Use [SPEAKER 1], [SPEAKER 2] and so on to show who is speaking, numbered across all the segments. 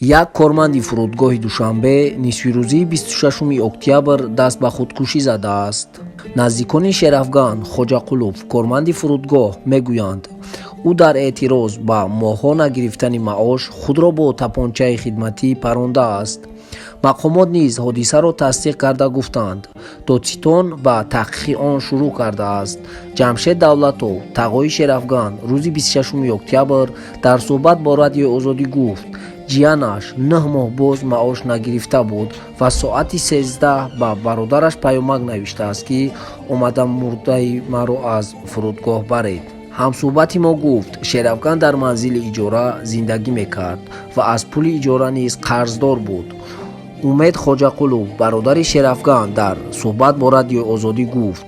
[SPEAKER 1] як корманди фурудгоҳи душанбе нисфирӯзии 26 октябр даст ба худкушӣ задааст. наздикони шерафган хоҷақулов корманди фурудгоҳ мегӯянд, ӯ дар эътироз ба моҳҳо нагирифтани маош худро бо тапончаи хидматӣ парондааст. мақомот низ ҳодисаро тасдиқ карда гуфтанд, додситон ба таҳқиқи он шурӯъ кардааст. ҷамшед давлатов тағои шерафган рӯзи 26 октябр дар суҳбат бо радиои озодӣ гуфт, ҷиянаш 9 моҳ боз маош нагирифта буд ва соати 13 ба бародараш паёмак навиштааст, ки омада мурдаи маро аз фурудгоҳ баред. ҳамсуҳбати мо гуфт, шерафган дар манзили иҷора зиндагӣ мекард ва аз пули иҷора низ қарздор буд. умед хоҷақулов бародари шерафган дар суҳбат бо радиои озодӣ гуфт,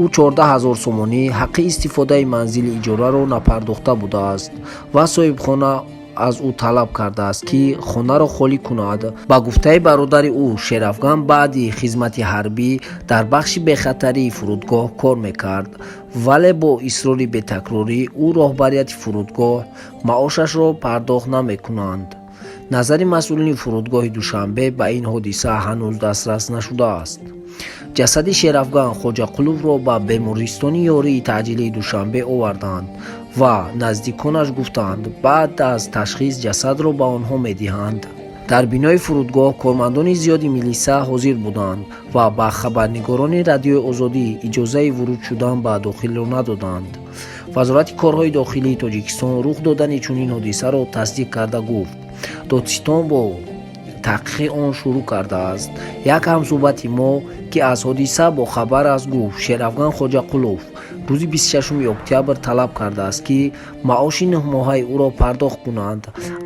[SPEAKER 1] ӯ 14 000 сомонӣ ҳаққи истифодаи манзили иҷораро напардохта будааст ва соҳибхона аз ӯ талаб кардааст, ки хонаро холӣ кунад. ба гуфтаи бародари ӯ, шерафган баъди хизмати ҳарбӣ дар бахши бехатарии фурудгоҳ кор мекард, вале бо исрори бетакрорӣ ӯ роҳбарияти фурудгоҳ маошашро пардохт намекунанд. назари масъулини фурудгоҳи душанбе ба ин ҳодиса ҳанӯз дастрас нашудааст. ҷасади шерафган хоҷақуловро ба бемористони ёрии таъҷилии душанбе оварданд ва наздиконаш гуфтанд, баъд аз ташхис ҷасадро ба онҳо медиҳанд. дар бинои фурудгоҳ кормандони зиёди милиса ҳозир буданд ва ба хабарнигорони радиои озодӣ иҷозаи вуруд шудан ба дохилро надоданд. вазорати корҳои дохилии тоҷикистон рух додани чунин ҳодисаро тасдиқ карда гуфт, додситон бо таҳқиқи он шурӯъ кардааст. як ҳамсуҳбати мо, ки аз ҳодиса бохабар аст, гуфт, шерафган хоҷақулов рӯзи 26 октябр талаб кардааст, ки маоши 9 моҳаи ӯро пардохт кунанд,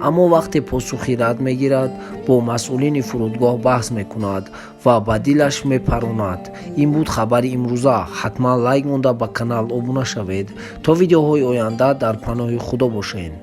[SPEAKER 1] аммо вақте посухи рад мегирад, бо масъулини фурудгоҳ баҳс мекунад ва ба дилаш мепаронад. ин буд хабари имрӯза. ҳатман лайк монда ба канал обуна шавед. то видеоҳои оянда дар паноҳи худо бошед.